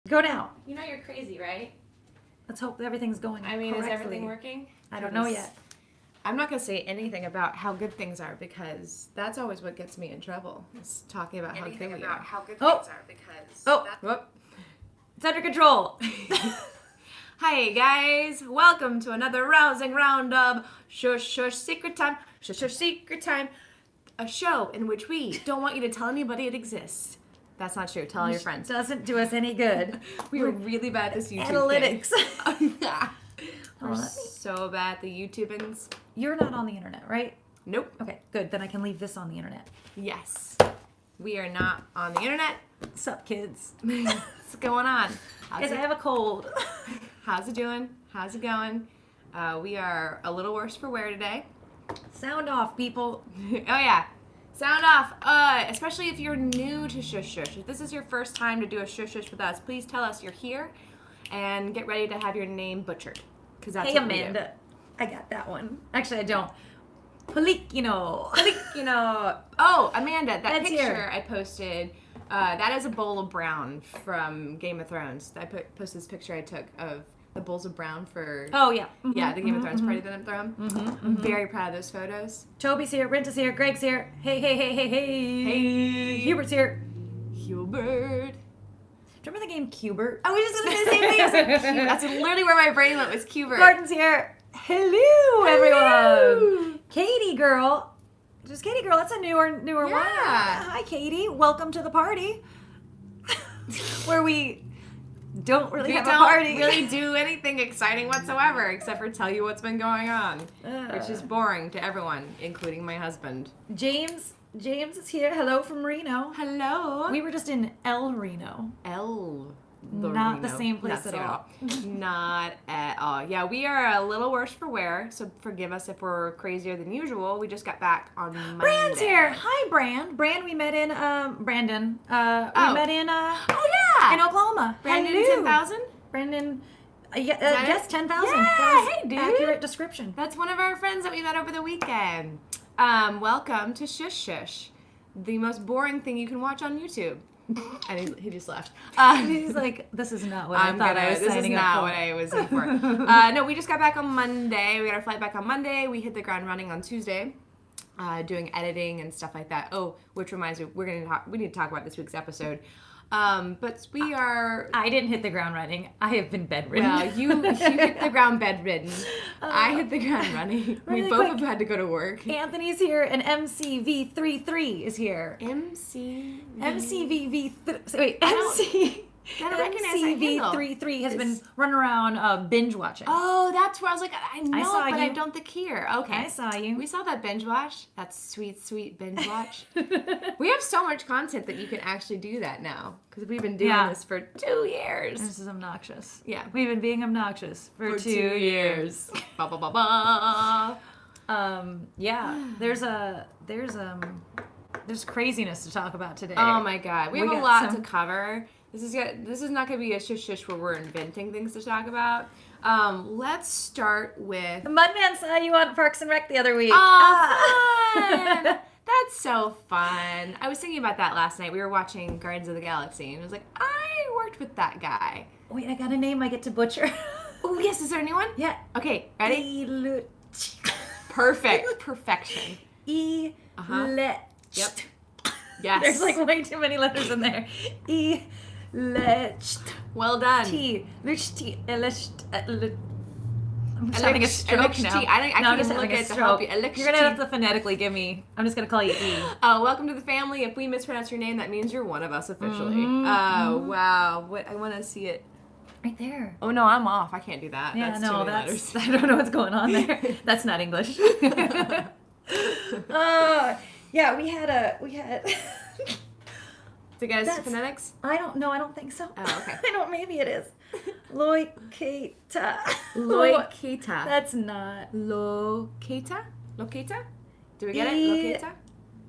Go now. You know you're crazy, right? Let's hope everything's going correctly. Is everything working? I don't know yet. I'm not going to say anything about how good things are because that's always what gets me in trouble. Is talking about how good we are. Whoop. It's under control. Hi guys, welcome to another rousing round of Shush Shush Secret Time. Shush Shush Secret Time. A show in which we don't want you to tell anybody it exists. That's not true. Tell all your friends. Doesn't do us any good. We're really bad at this YouTube Analytics. thing. We're so bad at the YouTubings. You're not on the internet, right? Nope. Okay, good. Then I can leave this on the internet. Yes. We are not on the internet. Sup, kids? What's going on? Guys, I have a cold. How's it doing? How's it going? We are a little worse for wear today. Sound off, people. Oh, yeah. Sound off. Especially if you're new to Shush Shush. If this is your first time to do a Shush Shush with us, please tell us you're here and get ready to have your name butchered. Because that's Hey, what Amanda. I got that one. Actually, I don't. Polikino. Oh, Amanda, that That's picture here. I posted, that is a bowl of brown from Game of Thrones. I posted this picture I took of the bowls of brown for... Oh, yeah. Yeah, the Game of Thrones party that I'm throwing. I'm very proud of those photos. Toby's here. Brent is here. Greg's here. Hey. Hey. Hubert's here. Hubert. Do you remember the game Cubert? I was just going to say the same thing. I was like, Cubert. That's literally where my brain went, was Cubert. Gordon's here. Hello, everyone. Katie girl. Just Katie girl. That's a newer one. Yeah. Hi, Katie. Welcome to the party. Where we don't really have a party. We don't really do anything exciting whatsoever except for tell you what's been going on, which is boring to everyone, including my husband. James is here. Hello from Reno. Hello. We were just in El Reno. Not the same place at all. Not at all. Yeah, we are a little worse for wear, so forgive us if we're crazier than usual. We just got back on Monday. Brand's here. Hi, Brand. Brand, we met in, Brandon. We met in, in Oklahoma. Brandon Hello. 10,000? Brandon, yes, 10,000. Yeah, That was hey, dude. accurate description. That's one of our friends that we met over the weekend. Welcome to Shush Shush, the most boring thing you can watch on YouTube. And he just left. He's like, this is not what I thought I was This is signing up not for. what I was in for. No, we just got back on Monday. We got our flight back on Monday. We hit the ground running on Tuesday, doing editing and stuff like that. Oh, which reminds me, we need to talk about this week's episode. But we are... I didn't hit the ground running. I have been bedridden. Well, you hit the ground bedridden. I hit the ground running. We both have had to go to work. Anthony's here, and MCV33 is here. MCV. I don't recognize that handle. MCV33 has been running around binge watching. Oh, that's where I was like, I know, saw but you. I don't think here. Okay. I saw you. We saw that binge watch. That sweet, sweet binge watch. We have so much content that you can actually do that now. Because we've been doing this for 2 years. This is obnoxious. Yeah. We've been being obnoxious for 2 years. Ba, ba, ba, ba. Yeah. There's craziness to talk about today. Oh my God. We have a got lot to cover. This is not going to be a shush shush where we're inventing things to talk about. Let's start with... The Mudman saw you on Parks and Rec the other week. Fun! That's so fun. I was thinking about that last night. We were watching Guardians of the Galaxy, and I was like, I worked with that guy. Wait, I got a name I get to butcher. Oh, yes. Is there a new one? Yeah. Okay, ready? Perfect. Perfection. Yep. Yes. There's like way too many letters in there. Well done. I'm just having a stroke now. I can't even look at it to help you. You're going to have to phonetically give me... I'm just going to call you E. Welcome to the family. If we mispronounce your name, that means you're one of us officially. Wow. What? I want to see it. Right there. Oh, no, I'm off. I can't do that. Yeah, that's too many letters. I don't know what's going on there. That's not English. Yeah, we had... So guys, phonetics? I don't know. I don't think so. Oh, okay. I don't. Maybe it is. Loiketa. Loiketa. That's not. Locata? Locata? Do we get it?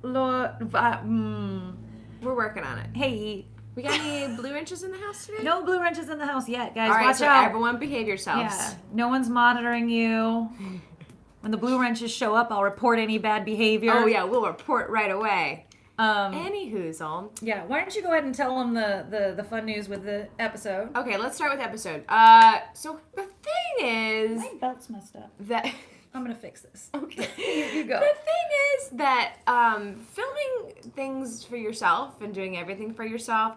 Locata? We're working on it. Hey. We got any blue wrenches in the house today? No blue wrenches in the house yet, guys. All right, Watch so out. everyone behave yourselves. Yeah. No one's monitoring you. When the blue wrenches show up, I'll report any bad behavior. Oh, yeah. We'll report right away. Anyhoozle. Yeah, why don't you go ahead and tell them the fun news with the episode? Okay, let's start with episode. So the thing is... My belt's messed up. That... I'm going to fix this. Okay. You go. The thing is that filming things for yourself and doing everything for yourself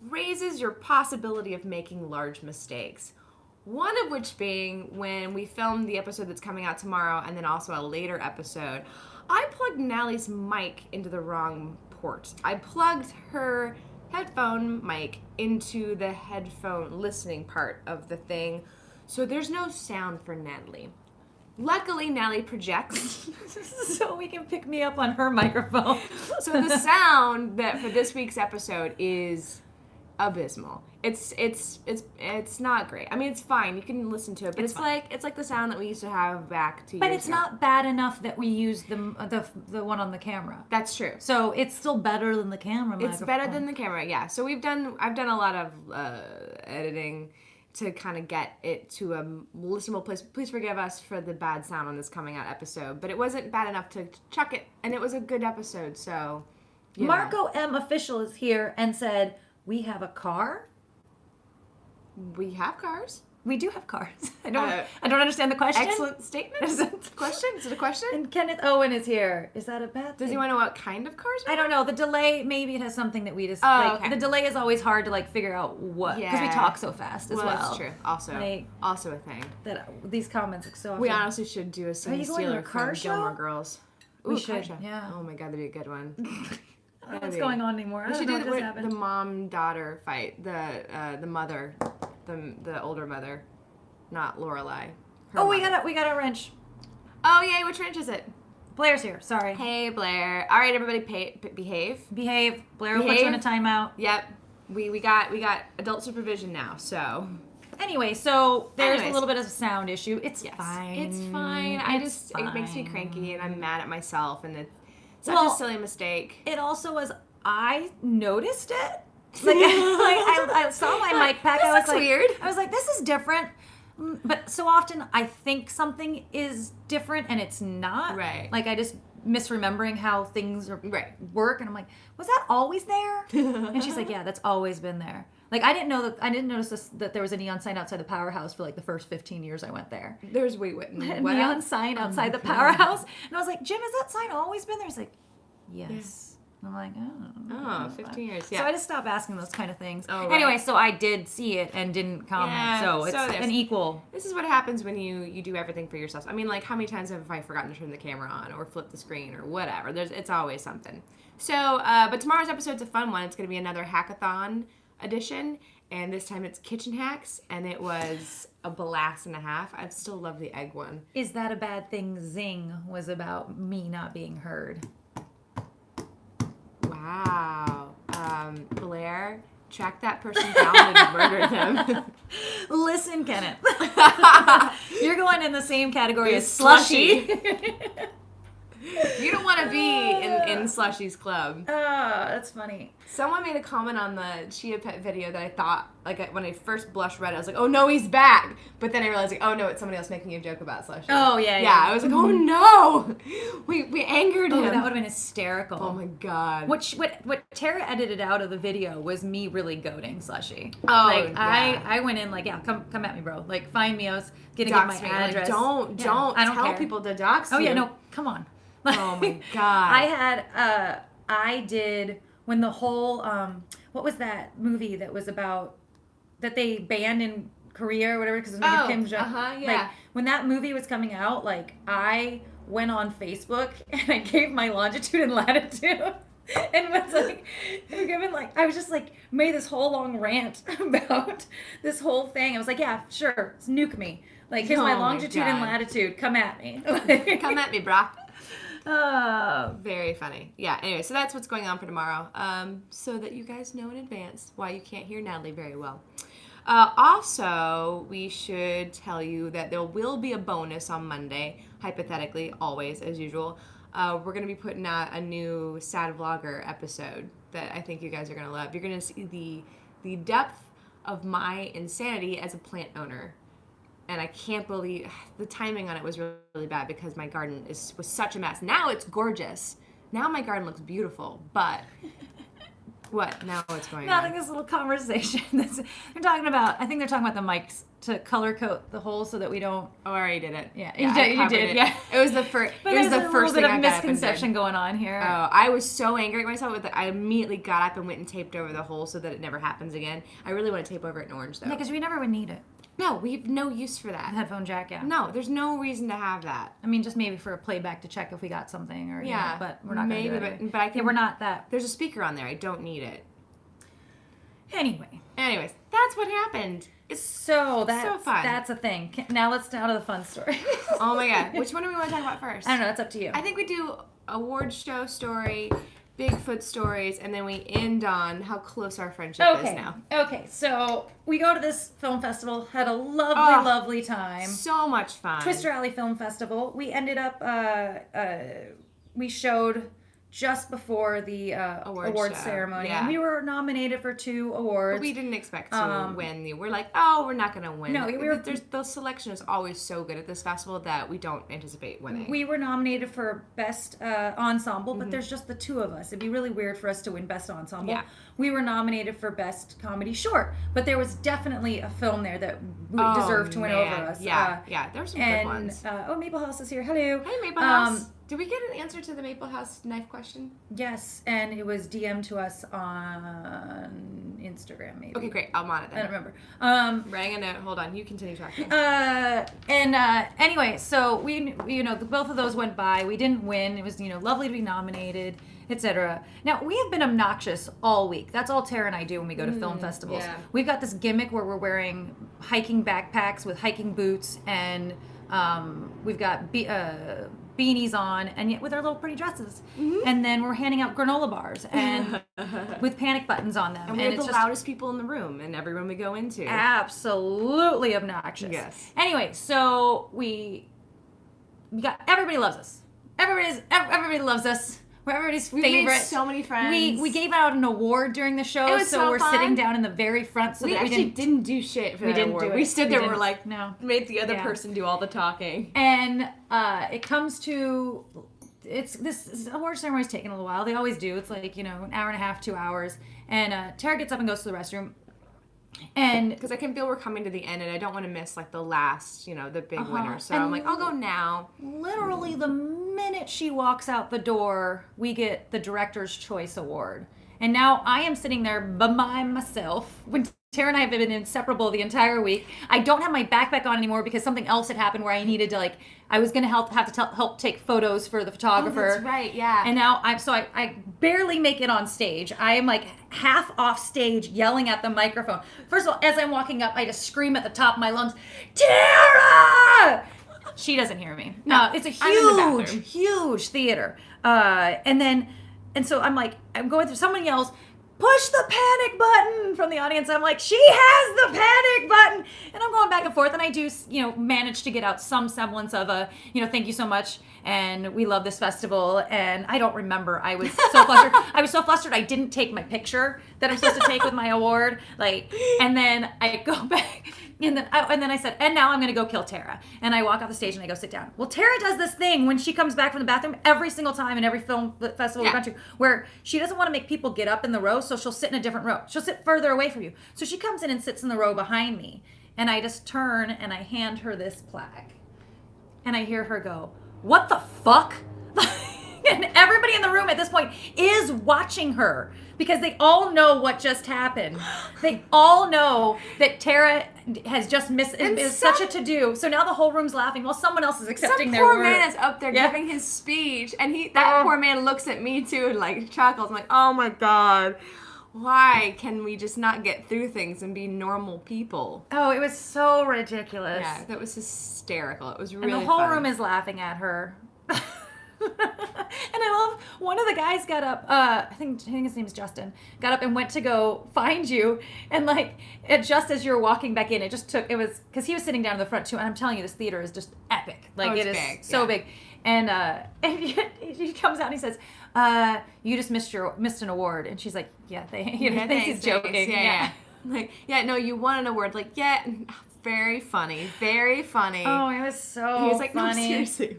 raises your possibility of making large mistakes. One of which being when we filmed the episode that's coming out tomorrow and then also a later episode, I plugged Natalie's mic into the wrong port. I plugged her headphone mic into the headphone listening part of the thing, so there's no sound for Natalie. Luckily, Natalie projects. So we can pick me up on her microphone. So the sound that for this week's episode is abysmal. It's not great. I mean, it's fine. You can listen to it, but it's like the sound that we used to have back 2 years ago. But it's not bad enough that we use the one on the camera. That's true. So it's still better than the camera microphone. It's better than the camera, yeah. So I've done a lot of editing to kind of get it to a listenable place. Please forgive us for the bad sound on this coming out episode, but it wasn't bad enough to chuck it, and it was a good episode. So Marco M official is here and said, "We have a car." We have cars. We do have cars. I don't understand the question. Excellent statement. Question? Is it a question? And Kenneth Owen is here. Is that a bad thing? Does he want to know what kind of cars we I don't know. The delay, maybe it has something that we just... okay. The delay is always hard to, figure out what... Because we talk so fast as well. That's true. Also a thing. That these comments are so often... We honestly should do a scene stealer car from show? Gilmore Girls. Ooh, We should, yeah. Oh my god, that'd be a good one. I don't know what's going on anymore. I We should don't do know what just happened. the mom-daughter fight. The mother. The older mother. Not Lorelai. Oh, we got a wrench. Oh, yay, which wrench is it? Blair's here. Sorry. Hey, Blair. All right, everybody, behave. Behave. Blair will put you in a timeout. Yep. We got adult supervision now, so... Anyway, so there's a little bit of a sound issue. It's fine. It's fine. It makes me cranky, and I'm mad at myself, and it's such a silly mistake. It also was, I noticed it. I saw my mic pack. This is weird. I was like, this is different. But so often I think something is different and it's not. Right. I just misremembering how things work, and I'm like, was that always there? And she's like, yeah, that's always been there. I didn't notice that there was a neon sign outside the powerhouse for the first 15 years I went there. There's a neon sign outside the powerhouse, and I was like, Jim, has that sign always been there? He's like, yes. Yeah. I'm like, oh, 15 years, yeah. So I just stopped asking those kind of things. Oh, right. Anyway, so I did see it and didn't comment. Yeah, so it's an equal. This is what happens when you do everything for yourself. I mean, how many times have I forgotten to turn the camera on or flip the screen or whatever? It's always something. So, but tomorrow's episode's a fun one. It's going to be another hackathon edition, and this time it's kitchen hacks, and it was a blast and a half. I still love the egg one. Is that a bad thing? Zing was about me not being heard. Wow. Blair, track that person down and murder them. Listen, Kenneth. You're going in the same category as Slushy. You don't want to be in Slushy's club. That's funny. Someone made a comment on the Chia Pet video that I thought, when I first blush read it, I was like, oh no, he's back. But then I realized, oh no, it's somebody else making a joke about Slushy. Oh, yeah. Yeah, I was like, oh no. We angered him. That would have been hysterical. Oh my God. What Tara edited out of the video was me really goading Slushy. Oh, I went in come at me, bro. Find me. I was gonna give my address. Don't tell people to dox you. Oh yeah, no, come on. Oh my God. I did when the whole what was that movie that was about that they banned in Korea or whatever because it was Kim Jong. Yeah. When that movie was coming out, I went on Facebook and I gave my longitude and latitude. And was I was just made this whole long rant about this whole thing. I was like, yeah, sure, nuke me. Here's my longitude and latitude. Come at me. Come at me, brah. Oh, very funny. Yeah, anyway, so that's what's going on for tomorrow. So that you guys know in advance why you can't hear Natalie very well. Also, we should tell you that there will be a bonus on Monday, hypothetically, always, as usual. We're going to be putting out a new Sad Vlogger episode that I think you guys are going to love. You're going to see the depth of my insanity as a plant owner. And I can't believe the timing on it was really bad because my garden was such a mess. Now it's gorgeous. Now my garden looks beautiful, but what? Now what's going Nothing. on? This little conversation. They're talking about. I think they're talking about the mics to color coat the holes so that we don't. Oh, I already did it. Yeah, I you covered did. it. Yeah, It was the first. but It was there's the a first little thing bit I of got up and did. misconception going on here. Oh, I was so angry at myself with it. I immediately got up and went and taped over the hole so that it never happens again. I really want to tape over it in orange, though. Yeah, because we never would need it. No, we have no use for that. Headphone jack, yeah. No, there's no reason to have that. I mean, just maybe for a playback to check if we got something, or Yeah, but we're not going to do maybe, it. but I can. Yeah, we're not that. There's a speaker on there. I don't need it. Anyway, Anyways, that's what happened. It's so that's fun. That's a thing. Now let's down to the fun story. Oh my god, which one do we want to talk about first? I don't know. It's up to you. I think we do award show story, Bigfoot stories, and then we end on how close our friendship is now. Okay. So we go to this film festival. Had a lovely time. So much fun. Twister Alley Film Festival. We ended up. We showed just before the award show. ceremony. Yeah. And we were nominated for 2 awards. But we didn't expect to win. We're like, oh, we're not going to win. No, the selection is always so good at this festival that we don't anticipate winning. We were nominated for Best Ensemble, but there's just the 2 of us. It'd be really weird for us to win Best Ensemble. Yeah. We were nominated for Best Comedy Short, but there was definitely a film there that deserved to win over us. Yeah, there's some good ones. Maple House is here. Hello. Hey, Maple House. Did we get an answer to the Maple House knife question? Yes, and it was DM'd to us on Instagram, maybe. Okay, great. I'm on it then. I don't remember. Writing a note. Hold on. You continue talking. Anyway, so we both of those went by. We didn't win. It was lovely to be nominated, etc. Now we have been obnoxious all week. That's all Tara and I do when we go to film festivals. yeah. We've got this gimmick where we're wearing hiking backpacks with hiking boots, and we've got beanies on, and yet with our little pretty dresses. And then we're handing out granola bars and with panic buttons on them. And we're the loudest people in the room in every room we go into. Absolutely obnoxious. Yes. Anyway, so we got everybody loves us. Everybody loves us. We're everybody's We've favorite. made so many friends. We gave out an award during the show, It was so we're fun. sitting down in the very front so we that actually we didn't do shit for we that didn't award. do it. We stood We there. didn't. We're like, no. made the other Yeah. person do all the talking. And it comes to this award ceremony is taking a little while. They always do. It's like an hour and a half, 2 hours. And Tara gets up and goes to the restroom. And Because I can feel we're coming to the end, and I don't want to miss like the last, the big winner. So And I'm like, I'll go now. literally the minute she walks out the door, we get the Director's Choice Award. And now I am sitting there by myself. When Tara and I have been inseparable the entire week. I don't have my backpack on anymore because something else had happened where I needed to I was going to help take photos for the photographer. Oh, that's right, yeah. And now I barely make it on stage. I am like half off stage yelling at the microphone. First of all, as I'm walking up, I just scream at the top of my lungs, Tara! She doesn't hear me. No, it's a I'm in the bathroom. huge theater. And so I'm going through, someone yells, push the panic button from the audience. I'm like, she has the panic button. And I'm going back and forth. And I do, manage to get out some semblance of a, thank you so much. And we love this festival. And I don't remember. I was so flustered. I didn't take my picture that I'm supposed to take with my award. And then I go back. And then I said, and now I'm going to go kill Tara. And I walk off the stage and I go sit down. Well, Tara does this thing when she comes back from the bathroom every single time in every film festival we've gone to, where she doesn't want to make people get up in the row, so she'll sit in a different row. She'll sit further away from you. So she comes in and sits in the row behind me. And I just turn and I hand her this plaque. And I hear her go, what the fuck? And everybody in the room at this point is watching her because they all know what just happened. They all know that Tara has just missed. It's such a to-do. So now the whole room's laughing while someone else is accepting their poor work. man is up there giving his speech, and that poor man looks at me too and chuckles. I'm like, oh my god, why can we just not get through things and be normal people? Oh, it was so ridiculous. Yeah, that was hysterical. It was really And the whole fun. room is laughing at her. And I love, one of the guys got up, I think his name's Justin, got up and went to go find you, and just as you were walking back in, it was, because he was sitting down in the front too, and I'm telling you, this theater is just epic. It is big, so big. And he comes out and he says, you just missed an award. And she's like, yeah, thinks he's joking. Yeah. No, you won an award. Very funny, very funny. Oh, it was so He was like, funny. no, seriously.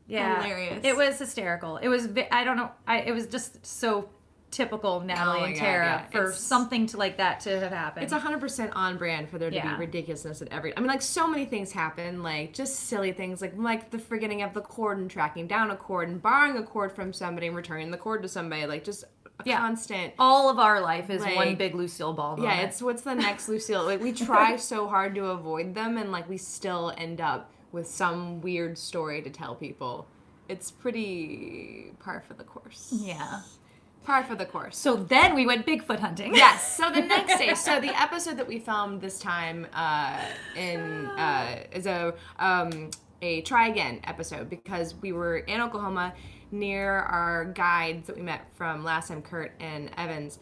Yeah. Hilarious. It was hysterical. It was, I don't know, it was just so typical Natalie and Tara for something to like that to have happened. It's 100% on brand for there to be ridiculousness at every. I mean, like so many things happen, like just silly things, like the forgetting of the cord and tracking down a cord and borrowing a cord from somebody and returning the cord to somebody, like just a constant. All of our life is one big Lucille Ball moment. Yeah, it's what's the next Lucille? Like we try so hard to avoid them, and like we still end up with some weird story to tell people. It's pretty par for the course. Yeah. Par for the course. So then we went Bigfoot hunting. Yes. So the next day, so the episode that we filmed this time is a try again episode because we were in Oklahoma near our guides that we met from last time, Kurt and Evans,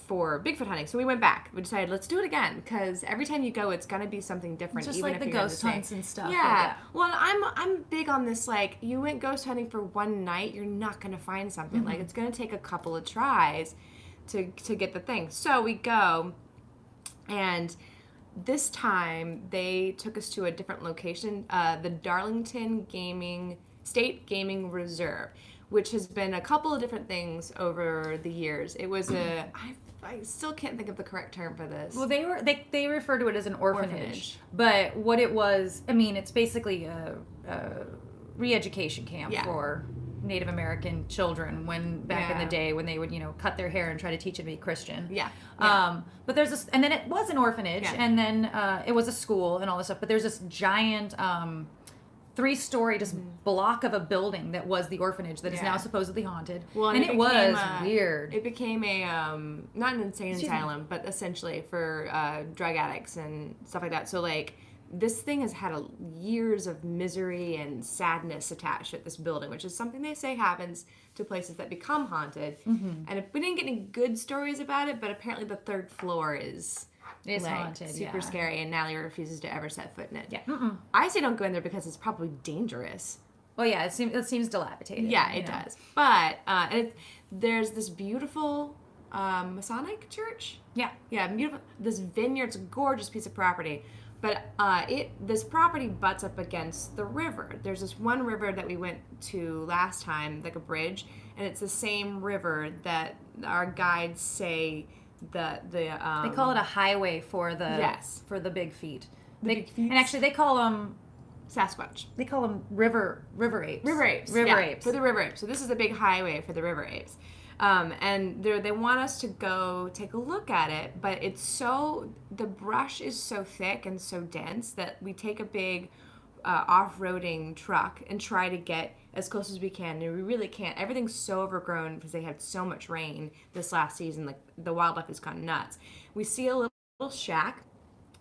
for Bigfoot hunting. So we went back. We decided let's do it again because every time you go, it's gonna be something different. Just even like if the you're ghost hunts and stuff. Yeah. Well, I'm big on this. Like, you went ghost hunting for one night, you're not gonna find something. Like, it's gonna take a couple of tries to get the thing. So we go, and this time they took us to a different location, the Darlington State Gaming Reserve, which has been a couple of different things over the years. It was I still can't think of the correct term for this. Well, they refer to it as an orphanage. But what it was, I mean, it's basically a re-education camp for Native American children back in the day when they would, cut their hair and try to teach them to be Christian. Yeah. But there's this, and then it was an orphanage, and then it was a school and all this stuff. But there's this giant 3-story just block of a building that was the orphanage that is now supposedly haunted. Well, and it was weird. It became a not an insane asylum, but essentially for drug addicts and stuff like that. So like this thing has had years of misery and sadness attached to this building, which is something they say happens to places that become haunted. And we didn't get any good stories about it, but apparently the 3rd floor is haunted, super scary, and Natalie refuses to ever set foot in it. Yeah. I say don't go in there because it's probably dangerous. Well, yeah, it seems dilapidated. Yeah, it does. But there's this beautiful Masonic church. Yeah. Yeah, beautiful. This vineyard's a gorgeous piece of property. But this property butts up against the river. There's this one river that we went to last time, like a bridge, and it's the same river that our guides say they call it a highway for the big feet. Big feet. And actually they call them Sasquatch. They call them river apes. River apes. For the river apes. So this is the big highway for the river apes. And they want us to go take a look at it, but the brush is so thick and so dense that we take a big off-roading truck and try to get as close as we can, and we really can't. Everything's so overgrown because they had so much rain this last season. Like, the wildlife has gone nuts. We see a little shack,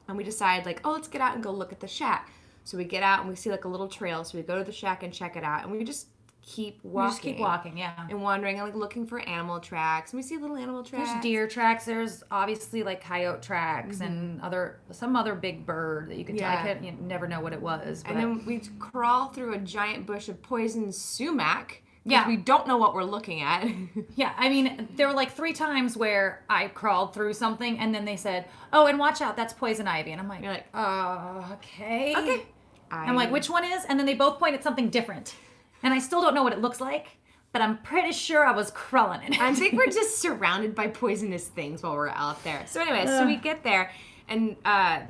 and we decide, like, oh, let's get out and go look at the shack. So we get out and we see like a little trail, so we go to the shack and check it out, and we just keep walking. Yeah. And wandering and like looking for animal tracks. And we see little animal tracks. There's deer tracks. There's obviously like coyote tracks and some other big bird that you could tell. You never know what it was. But. And then we crawl through a giant bush of poison sumac. Yeah. We don't know what we're looking at. Yeah. I mean, there were like 3 times where I crawled through something and then they said, oh, and watch out, that's poison ivy. And I'm like, you're like, okay. Okay. I'm like, which one is? And then they both point at something different. And I still don't know what it looks like, but I'm pretty sure I was crawling in it. I think we're just surrounded by poisonous things while we're out there. So anyway, so we get there, and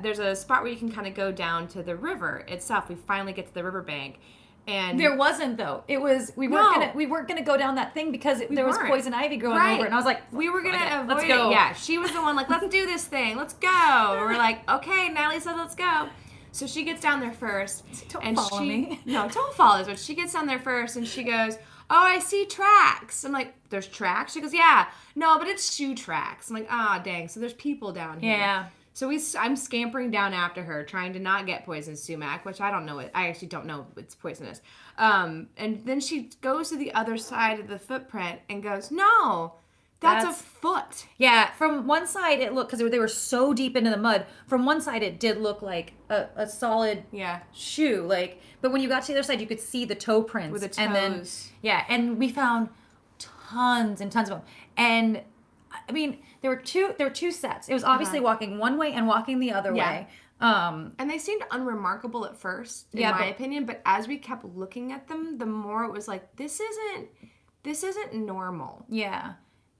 there's a spot where you can kind of go down to the river itself. We finally get to the riverbank. And there wasn't though. It was we weren't gonna go down that thing because there was poison ivy growing over it. And I was like, we were gonna avoid let's go. It. Yeah, she was the one like, let's do this thing. Let's go. And we're like, okay. Natalie said, let's go. So she gets down there first. Don't follow me. No, don't follow us. But she gets down there first and she goes, oh, I see tracks. I'm like, there's tracks? She goes, yeah. No, but it's shoe tracks. I'm like, dang. So there's people down here. Yeah. So I'm scampering down after her, trying to not get poison sumac, which I don't know. I actually don't know it's poisonous. And then she goes to the other side of the footprint and goes, no. That's a foot. Yeah, from one side it looked, because they were so deep into the mud, from one side it did look like a solid shoe. Like, but when you got to the other side, you could see the toe prints. With the toes. And then, and we found tons and tons of them. And I mean, there were two sets. It was obviously walking one way and walking the other way. And they seemed unremarkable at first, in my opinion. But as we kept looking at them, the more it was like, this isn't normal. Yeah,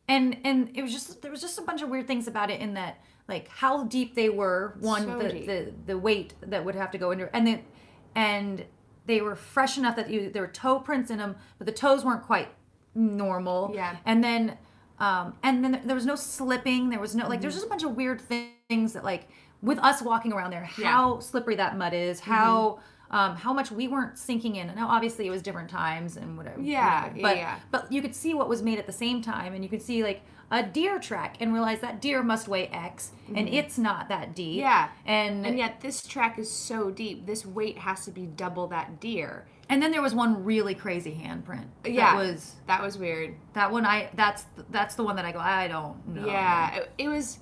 and it was just there was just a bunch of weird things about it in that, like how deep they were. One, So the weight that would have to go into, and they were fresh enough that there were toe prints in them, but the toes weren't quite normal. Yeah. And then there was no slipping. There was no like. There's just a bunch of weird things that, like, with us walking around there, how slippery that mud is, how much we weren't sinking in. Now, obviously, it was different times and whatever. But you could see what was made at the same time, and you could see like a deer track and realize that deer must weigh X, and it's not that deep. Yeah. And yet this track is so deep. This weight has to be double that deer. And then there was one really crazy handprint. That was weird. That one, that's the one that I go, I don't know. Yeah, it was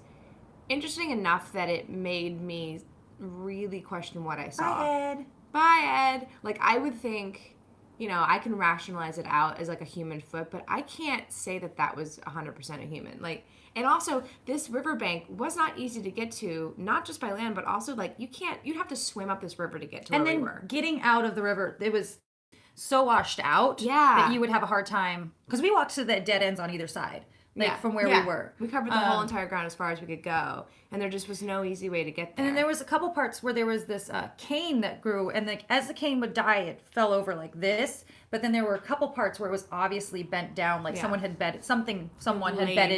interesting enough that it made me really question what I saw. Bye, Ed. Like, I would think, I can rationalize it out as like a human foot, but I can't say that was 100% a human. Like, and also this riverbank was not easy to get to, not just by land, but also like you'd have to swim up this river to get to where we were. And then getting out of the river, it was so washed out that you would have a hard time, because we walked to the dead ends on either side. From where we were. We covered the whole entire ground as far as we could go. And there just was no easy way to get there. And then there was a couple parts where there was this cane that grew. And as the cane would die, it fell over like this. But then there were a couple parts where it was obviously bent down. Like someone had bedded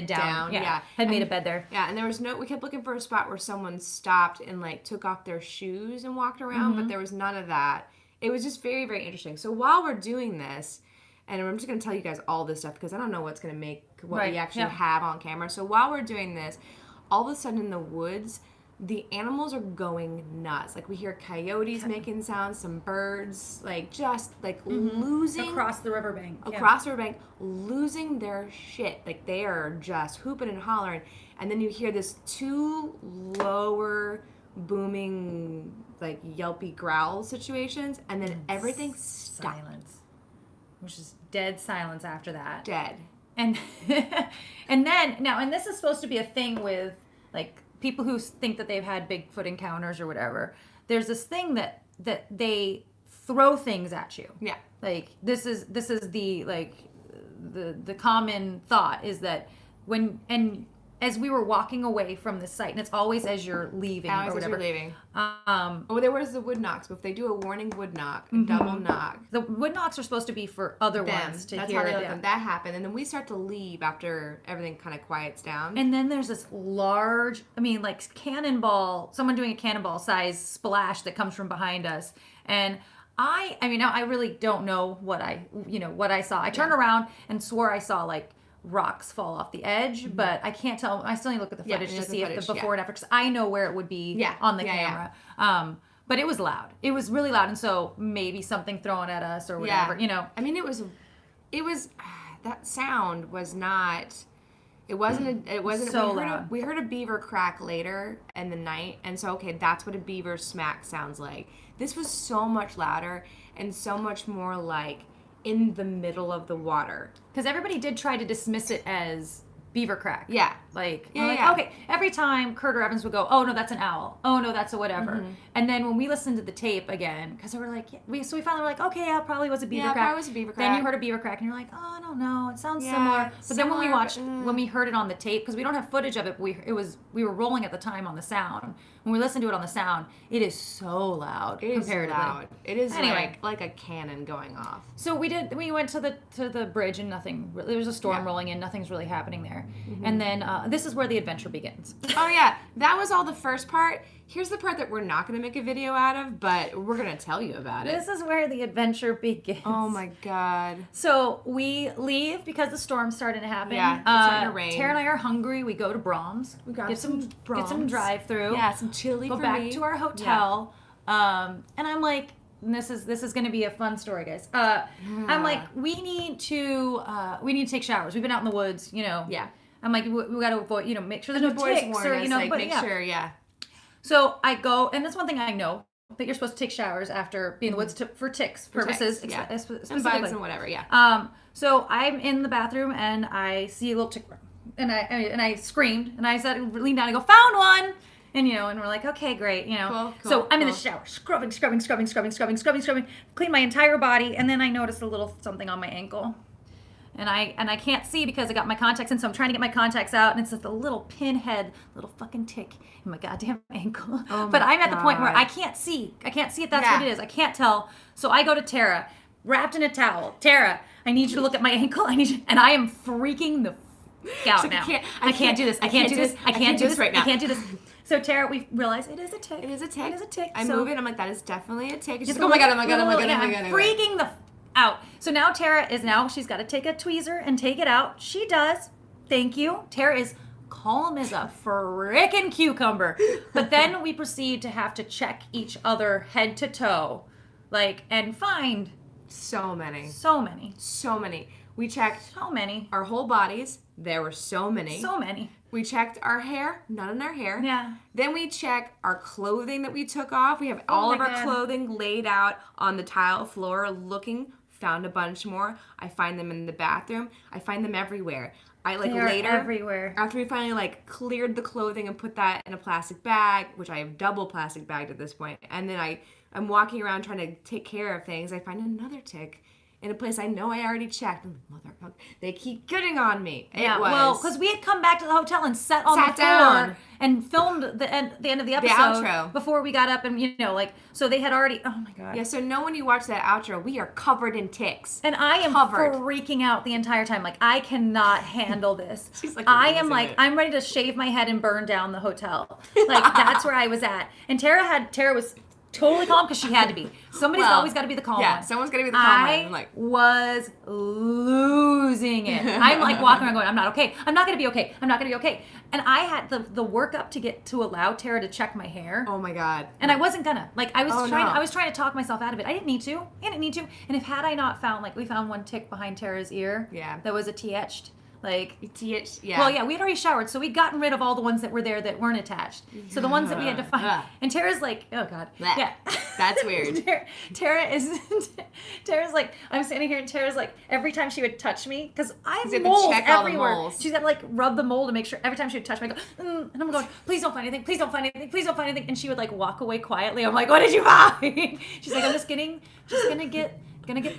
down. Had made a bed there. Yeah, and there was we kept looking for a spot where someone stopped and like took off their shoes and walked around. But there was none of that. It was just very, very interesting. So while we're doing this, and I'm just going to tell you guys all this stuff because I don't know what's going to make what we actually have on camera. So while we're doing this, all of a sudden in the woods, the animals are going nuts. Like, we hear coyotes making sounds, some birds, like, just, like, losing... Across the riverbank. Across the riverbank, losing their shit. Like, they are just hooping and hollering. And then you hear this two lower booming, like, yelpy growl situations, and then everything stops. Silence. Which is dead silence after that. Dead. And and this is supposed to be a thing with, like, people who think that they've had Bigfoot encounters or whatever. There's this thing that they throw things at you. Yeah. Like, this is the, like, the common thought is that as we were walking away from the site, and it's always as you're leaving or whatever. As you're leaving. There was the wood knocks, but if they do a warning wood knock, a double knock. The wood knocks are supposed to be for other ones to That's hear how them. That happened, and then we start to leave after everything kind of quiets down. And then there's this large, like cannonball, someone doing a cannonball size splash that comes from behind us. And now I really don't know what I saw. I turned around and swore I saw, like, rocks fall off the edge, but I can't tell. I still need to look at the footage to see if the before and after, because I know where it would be on the camera. But it was loud. It was really loud, and so maybe something thrown at us or whatever. I mean, it was that sound was not. It wasn't. So loud. We heard a beaver crack later in the night, and so that's what a beaver smack sounds like. This was so much louder and so much more like in the middle of the water. Because everybody did try to dismiss it as beaver crack. Yeah. Okay. Every time Kurt or Evans would go, oh, no, that's an owl. Oh, no, that's a whatever. And then when we listened to the tape again, because we were like, we finally were like, okay, yeah, it probably was a beaver crack. Probably was a beaver crack. Then you heard a beaver crack, and you're like, oh, I don't know, it sounds similar. But then when we heard it on the tape, because we don't have footage of it, we were rolling at the time on the sound. When we listened to it on the sound, it is so loud. It comparatively. Is loud. It is like a cannon going off. So we went to the bridge, and nothing. There was a storm rolling in. Nothing's really happening there. And then this is where the adventure begins. Oh yeah, that was all the first part. Here's the part that we're not going to make a video out of, but we're going to tell you about it. This is where the adventure begins. Oh my god. So we leave because the storm's starting to happen. Yeah, it's starting to rain. Tara and I are hungry. We go to Brahms. We got get some drive-through. Yeah, some chili. Go back to our hotel. Yeah. And I'm like, this is going to be a fun story, guys. I'm like, we need to take showers. We've been out in the woods, Yeah. I'm like, we got to avoid, make sure there's no ticks or, make sure, yeah. So I go, and that's one thing I know, that you're supposed to take showers after being in the woods for ticks purposes. Ticks, yeah. Specifically. And bugs and whatever, yeah. So I'm in the bathroom, and I see a little tick worm. and I screamed, and I said, leaned down and go, found one. And, and we're like, okay, great, Cool, So I'm in the cool. shower, scrubbing, clean my entire body, and then I noticed a little something on my ankle. And I can't see because I got my contacts in, so I'm trying to get my contacts out, and it's just a little pinhead, little fucking tick in my goddamn ankle. Oh but my I'm at the point where God. I can't see if that's Yeah. what it is. I can't tell. So I go to Tara, wrapped in a towel. Tara, I need you to look at my ankle. And I am freaking the f out now. I can't do this. I can't do this. I can't do this right now. I can't do this. So Tara, we realize it is a tick. It is a tick. It is a tick. I move it. I'm like, that is definitely a tick. She's Just like, oh my God, oh my God, oh my little- God, oh my yeah, God. I'm freaking the f out. So now she's got to take a tweezer and take it out. She does. Thank you. Tara is calm as a frickin' cucumber. But then we proceed to have to check each other head to toe, and find So many. so many. We checked So many. our whole bodies. There were so many. So many. We checked our hair, none in our hair. Yeah. Then we check our clothing that we took off. We have all my of our God. clothing laid out on the tile floor looking. Found a bunch more. I find them in the bathroom. I find them everywhere. They are Later, everywhere. after we finally cleared the clothing and put that in a plastic bag, which I have double plastic bagged at this point, and then I'm walking around trying to take care of things, I find another tick in a place I know I already checked. I'm like, motherfucker, they keep getting on me. Yeah, It was, well, because we had come back to the hotel and sat on Sat the floor down. and filmed the end of the episode outro. before we got up, and so they had already. Oh my God. yeah, so know when you watch that outro, we are covered in ticks. And I am Covered. freaking out the entire time. I cannot handle this. She's like, I am losing it. I'm ready to shave my head and burn down the hotel. That's where I was at. And Tara was totally calm because she had to be. Somebody's Well, always got to be the calm yeah, one. someone's gotta be the calm one. I I'm like- was losing it. I'm walking around going, I'm not okay. I'm not gonna be okay. I'm not gonna be okay. And I had the work up to allow Tara to check my hair. Oh my God. And I wasn't gonna. I was trying to talk myself out of it. I didn't need to. And if had I not found, we found one tick behind Tara's ear. Yeah. That was attached. Yeah. Well, yeah, we had already showered, so we'd gotten rid of all the ones that were there that weren't attached. So the ones that we had to find. Ugh. And Tara's like, oh God. Blech. Yeah. That's weird. Tara's like, I'm standing here and Tara's like, every time she would touch me, because I have You have to moles check all the everywhere. moles. She's got to rub the mole to make sure every time she would touch me, I go, and I'm going, please don't find anything, please don't find anything, please don't find anything. And she would walk away quietly. I'm like, what did you find? She's like, I'm just gonna get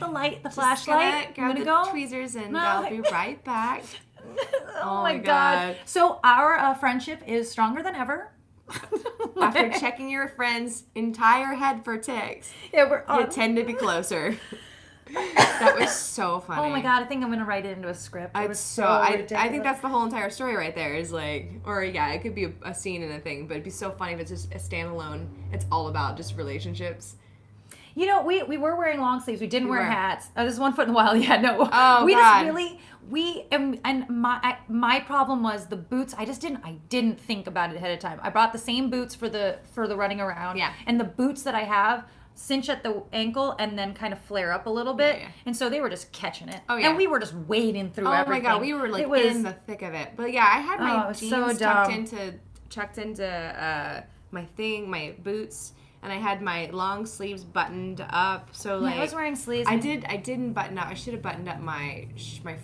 the light, the flashlight. Grab I'm the gonna go. tweezers and No, I'll be right back. Oh my God. So our friendship is stronger than ever. After checking your friend's entire head for ticks, Yeah, we're you on. tend to be closer. That was so funny. Oh my God, I think I'm gonna write it into a script. It was so I ridiculous. think that's the whole entire story right there is it could be a scene in a thing, but it'd be so funny if it's just a standalone. It's all about just relationships. We were wearing long sleeves. We didn't wear were. hats. Oh, this is one foot in the wild. Yeah, no. Oh, we God. just really and my problem was the boots. I didn't think about it ahead of time. I brought the same boots for the running around. Yeah. And the boots that I have cinch at the ankle and then kind of flare up a little bit. Yeah. And so they were just catching it. Oh, yeah. And we were just wading through Oh everything. my God, we were It was, in the thick of it. But yeah, I had Oh, my it was jeans so tucked into my boots, and I had my long sleeves buttoned up. So I was wearing sleeves. I didn't button up. I should have buttoned up my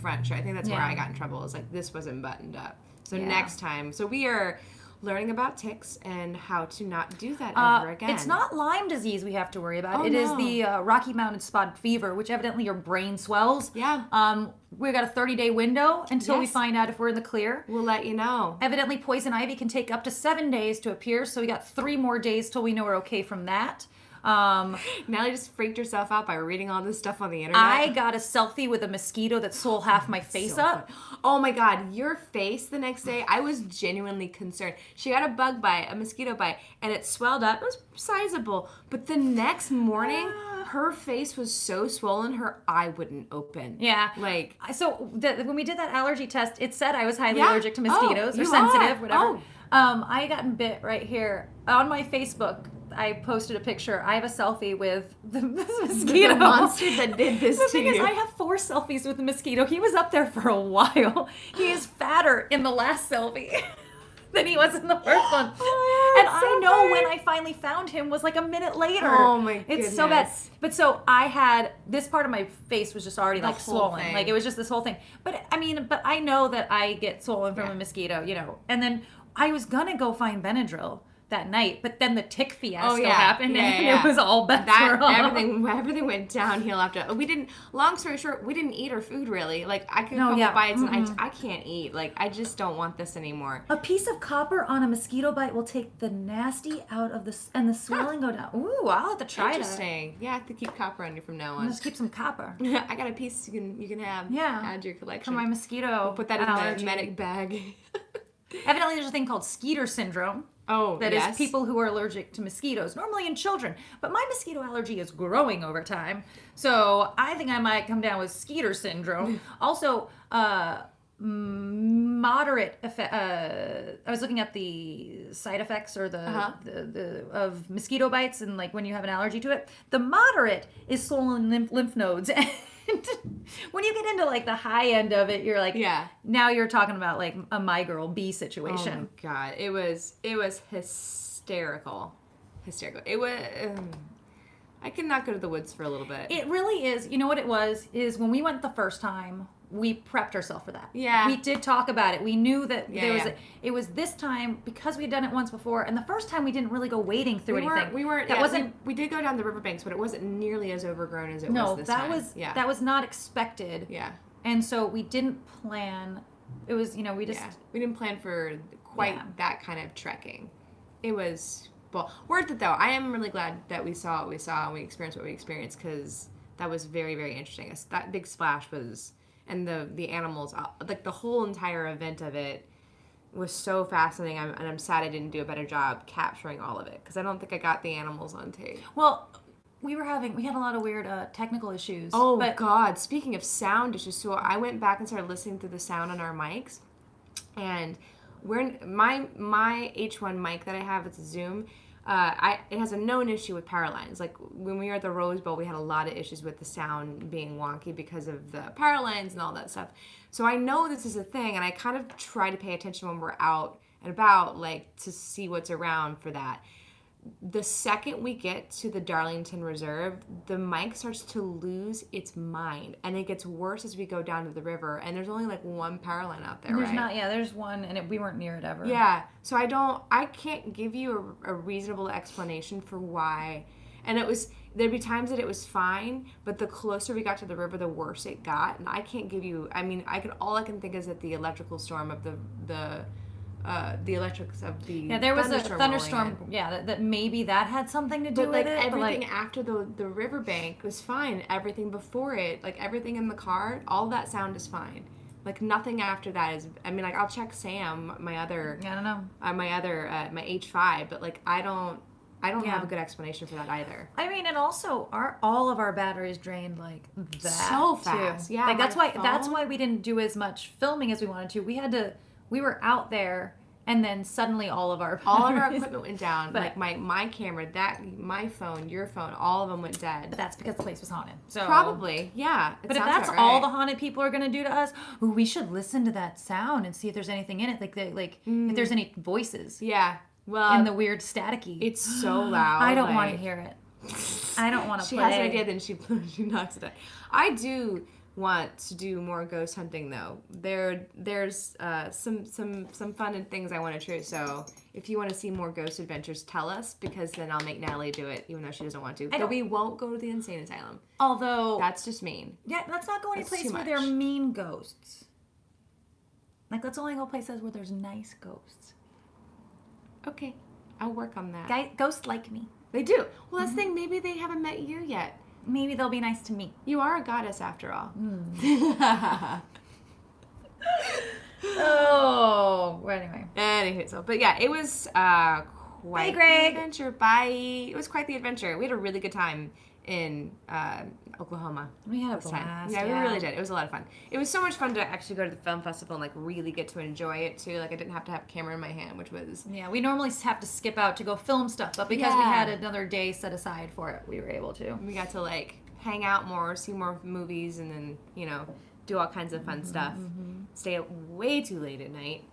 front shirt. I think that's where Yeah. I got in trouble. Is this wasn't buttoned up. So Yeah. next time. So we are learning about ticks and how to not do that ever again. It's not Lyme disease we have to worry about. Oh, It is no. the Rocky Mountain spotted fever, which evidently your brain swells. Yeah. We got a 30-day window until we Yes. find out if we're in the clear. We'll let you know. Evidently, poison ivy can take up to 7 days to appear, so we got 3 more days till we know we're okay from that. Natalie just freaked herself out by reading all this stuff on the internet. I got a selfie with a mosquito that stole half my face So up. funny. Oh my God, your face the next day, I was genuinely concerned. She got a mosquito bite, and it swelled up. It was sizable. But the next morning, her face was so swollen, her eye wouldn't open. Yeah. So when we did that allergy test, it said I was highly Yeah. allergic to mosquitoes Oh, or you sensitive, are. whatever. Oh. I gotten bit right here on my Facebook. I posted a picture. I have a selfie with the mosquito. The monster that did this The to thing is, you. I have 4 selfies with the mosquito. He was up there for a while. He is fatter in the last selfie than he was in the first one. Oh, and that's so I know funny. when I finally found him was like a minute later. Oh my goodness. It's so bad. But so I had, this part of my face was just already The like whole swollen. thing. Like it was just this whole thing. But I mean, but I know that I get swollen from a mosquito, you know. And then I was gonna go find Benadryl that night, but then the tick fiasco happened, and it was all bets were off. Everything went downhill after. We didn't. Long story short, we didn't eat our food really. Like I could couple bites, and I can't eat. Like I just don't want this anymore. A piece of copper on a mosquito bite will take the nasty out of the and the swelling go down. Ooh, I'll have to try that. Interesting. Yeah, I have to keep copper on you from now on. Just keep some copper. I got a piece you can have. Yeah. Add to your collection. For my mosquito. Put that in the medic bag. Evidently, there's a thing called skeeter syndrome. Oh, that is people who are allergic to mosquitoes, normally in children. But my mosquito allergy is growing over time. So I think I might come down with skeeter syndrome. Also, moderate effect. I was looking at the side effects or the of mosquito bites, and like when you have an allergy to it. The moderate is swollen lymph nodes. And when you get into like the high end of it, you're like, now you're talking about like a my girl B situation. Oh my God, it was hysterical. It was. I could not go to the woods for a little bit. It really is. You know what it was? Is when we went the first time, we prepped ourselves for that. Yeah. We did talk about it. We knew that it was this time because we had done it once before, and the first time we didn't really go wading through anything. We did go down the riverbanks, but it wasn't nearly as overgrown as it was this time. That was not expected. Yeah. And so we didn't plan. It was, we didn't plan for quite that kind of trekking. It was worth it though. I am really glad that we saw what we saw and we experienced what we experienced, because that was very, very interesting. That big splash was, and the animals, like the whole entire event of it was so fascinating. And I'm sad I didn't do a better job capturing all of it, because I don't think I got the animals on tape. Well, we had a lot of weird technical issues. Oh, God. Speaking of sound issues, so I went back and started listening through the sound on our mics, and my H1 mic that I have, it's a Zoom. It has a known issue with power lines. Like when we were at the Rose Bowl, we had a lot of issues with the sound being wonky because of the power lines and all that stuff. So I know this is a thing, and I kind of try to pay attention when we're out and about, like to see what's around for that. The second we get to the Darlington Reserve, the mic starts to lose its mind, and it gets worse as we go down to the river. And there's only like one power line out there, right? There's one, and we weren't near it ever. Yeah, so I can't give you a reasonable explanation for why. And there'd be times that it was fine, but the closer we got to the river, the worse it got. And I can't give you. I mean, all I can think is that the electrical storm of the electrics of the there was a thunderstorm. Yeah, that maybe that had something to do with it. Everything after the riverbank was fine. Everything before it, like everything in the car, all that sound is fine. Like nothing after that is. I mean, like I'll check Sam, my other. I don't know. My H5, but like I don't have a good explanation for that either. I mean, and also all of our batteries drained like that so fast. too. Yeah, like that's why we didn't do as much filming as we wanted to. We were out there, and then suddenly all of our equipment went down. But, like my camera, my phone, your phone, all of them went dead. But that's because the place was haunted. So probably, yeah. But if that's all the haunted people are gonna do to us, we should listen to that sound and see if there's anything in it, if there's any voices. Yeah. Well, in the weird staticky. It's so loud. I don't want to hear it. I don't want to play. She has an idea, then she knocks it out. I do want to do more ghost hunting though. There's some fun and things I want to try. So if you want to see more ghost adventures, tell us, because then I'll make Natalie do it, even though she doesn't want to. But we won't go to the insane asylum. Although that's just mean. Yeah, let's not go any place where there are mean ghosts. Like let's only go places where there's nice ghosts. Okay, I'll work on that. Ghosts like me. They do. Well, that's the thing. Maybe they haven't met you yet. Maybe they'll be nice to me. You are a goddess after all. Anyway, but yeah, it was quite the adventure. Bye. It was quite the adventure. We had a really good time in Oklahoma. We had a blast. Yeah, we really did. It was a lot of fun. It was so much fun to actually go to the film festival and like really get to enjoy it too. Like I didn't have to have a camera in my hand, which was we normally have to skip out to go film stuff, but because we had another day set aside for it, we were able to. We got to like hang out more, see more movies, and then do all kinds of fun stuff. Stay up way too late at night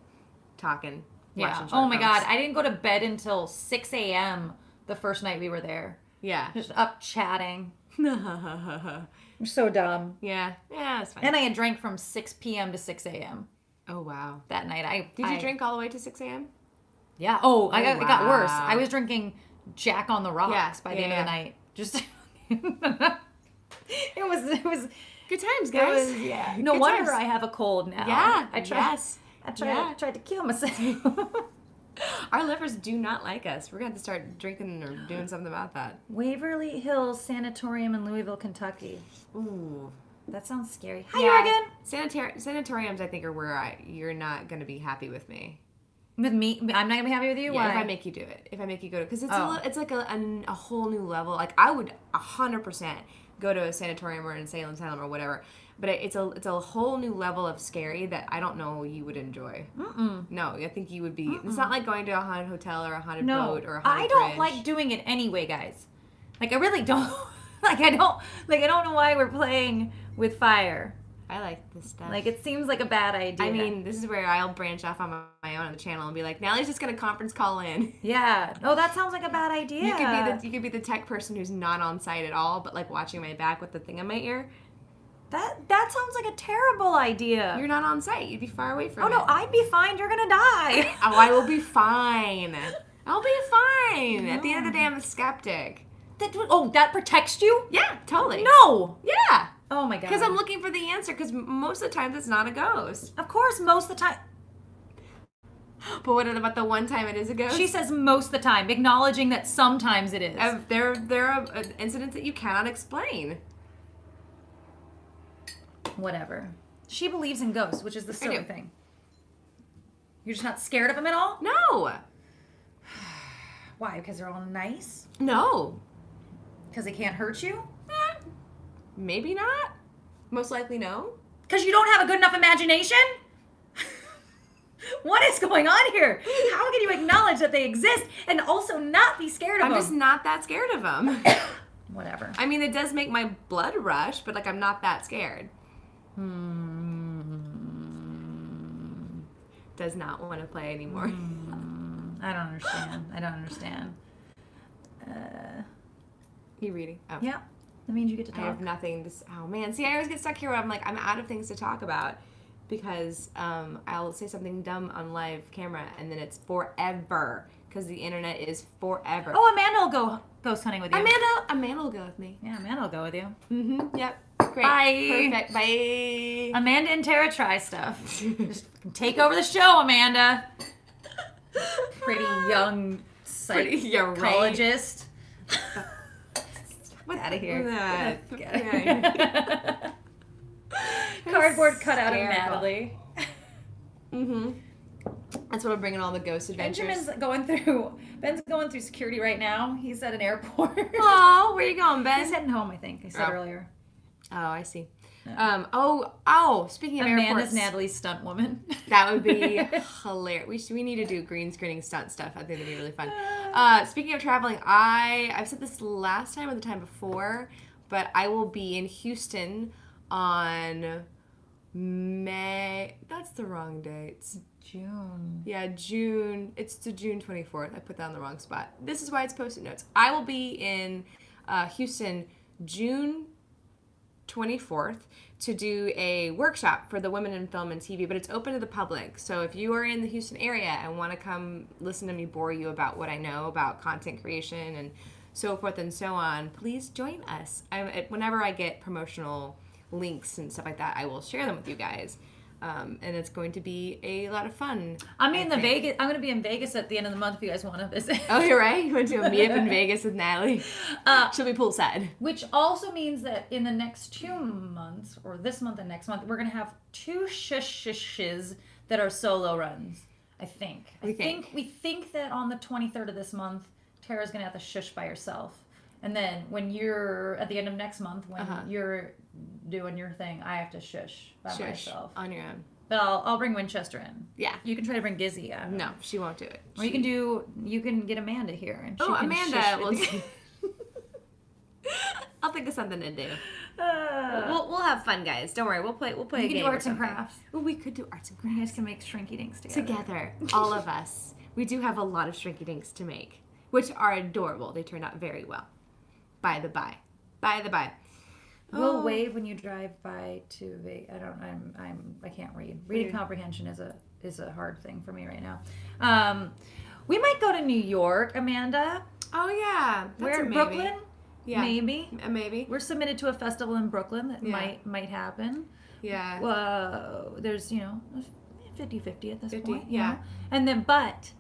talking. Yeah. watching Oh my short films. God. I didn't go to bed until 6 a.m. the first night we were there. Yeah. Just up chatting. Yeah. I'm so dumb. Yeah, it's fine. And I had drank from 6 p.m. to 6 a.m. Oh, wow. that night. Did you drink all the way to 6 a.m.? Yeah. Oh, it got worse. wow. I was drinking Jack on the rocks Yeah, by the end of the night. Just it was Good times, it guys. was, yeah. No Good wonder times. I have a cold now. Yeah, I tried. yes. I Yeah. tried to kill myself. Our livers do not like us. We're going to have to start drinking or doing something about that. Waverly Hills Sanatorium in Louisville, Kentucky. Ooh. That sounds scary. Hi, Oregon. Sanatoriums, I think, are where you're not going to be happy with me. With me, I'm not gonna be happy with you. Yeah, Why? if I make you do it. If I make you go to, because it's Oh. it's like a whole new level. Like I would 100% go to a sanatorium or an asylum or whatever. But it's a whole new level of scary that I don't know you would enjoy. No, I think you would be. It's not like going to a haunted hotel or a haunted boat or a haunted I don't bridge. like doing it anyway, guys. Like I really don't. I don't know why we're playing with fire. I like this stuff. Like it seems like a bad idea. I mean, this is where I'll branch off on my own on the channel and be like, Natalie's just gonna conference call in. yeah. Oh, that sounds like a bad idea. You could be the tech person who's not on site at all, but like watching my back with the thing in my ear. That sounds like a terrible idea. You're not on site. You'd be far away from Oh it. no, I'd be fine. You're gonna die. Oh, I will be fine. I'll be fine. At the end of the day, I'm a skeptic. That protects you? Yeah, totally. No. Yeah. Oh my god. Because I'm looking for the answer. Because most of the time, it's not a ghost. Of course, most of the time. But what about the one time it is a ghost? She says most of the time, acknowledging that sometimes it is. There are incidents that you cannot explain. Whatever. She believes in ghosts, which is the silly do. thing. You're just not scared of them at all? No. Why? Because they're all nice? No. Because they can't hurt you? Maybe not. Most likely no. Because you don't have a good enough imagination? What is going on here? How can you acknowledge that they exist and also not be scared of I'm them? just not that scared of them. Whatever. I mean, it does make my blood rush, but like I'm not that scared. Does not want to play anymore. I don't understand. You reading? Oh. Yeah. That means you get to I talk. have nothing to. Oh man, see, I always get stuck here where I'm like, I'm out of things to talk about because I'll say something dumb on live camera and then it's forever because the internet is forever. Oh, Amanda will go ghost hunting with you. Amanda will go with me. Yeah, Amanda will go with you. Mm-hmm. Yep. Great. Bye. Perfect. Bye. Amanda and Tara try stuff. Just take over the show, Amanda. Pretty young psychologist. What out of here. That? Cardboard cutout of Hysterical. Natalie. Mm-hmm. That's what I'm bringing all the ghost adventures. Ben's going through security right now. He's at an airport. Oh, where you going, Ben? He's heading home, I think. I said earlier. Oh, I see. Speaking of Amanda's airports. Natalie's stunt woman. That would be hilarious. We need to do green screening stunt stuff. I think that'd be really fun. Speaking of traveling, I've said this last time or the time before, but I will be in Houston on May. That's the wrong dates. June. Yeah, June. It's to June 24th. I put that on the wrong spot. This is why it's Post-it notes. I will be in Houston June 24th to do a workshop for the Women in Film and TV, but it's open to the public. So if you are in the Houston area and want to come listen to me bore you about what I know about content creation and so forth and so on, please join us. Whenever I get promotional links and stuff like that, I will share them with you guys. And it's going to be a lot of fun. I'm going to be in Vegas at the end of the month if you guys want to visit. Oh, you're right. You went to a meetup in Vegas with Natalie. She'll be poolside. Which also means that in the next 2 months, or this month and next month, we're going to have 2 shushes that are solo runs. I think. We think that on the 23rd of this month, Tara's going to have to shush by herself. And then when you're at the end of next month, when you're doing your thing, I have to shush by myself. On your own. But I'll bring Winchester in. Yeah. You can try to bring Gizzy. No, she won't do it. Or you can get Amanda here and she can Amanda shush will with you. I'll think of something to do. We'll have fun, guys. Don't worry. We'll play a We game can do or arts and something. crafts. Well, we could do arts and You crafts guys can make shrinky dinks together. together. All of us. We do have a lot of shrinky dinks to make, which are adorable. They turned out very well. By the by. We'll wave when you drive by to Vegas. I can't read. Reading comprehension is a hard thing for me right now. We might go to New York, Amanda. Oh yeah. That's We're a in maybe. Brooklyn. Yeah. Maybe. Maybe. We're submitted to a festival in Brooklyn that Yeah. might happen. Yeah. There's 50-50 at this 50, point. yeah. And then but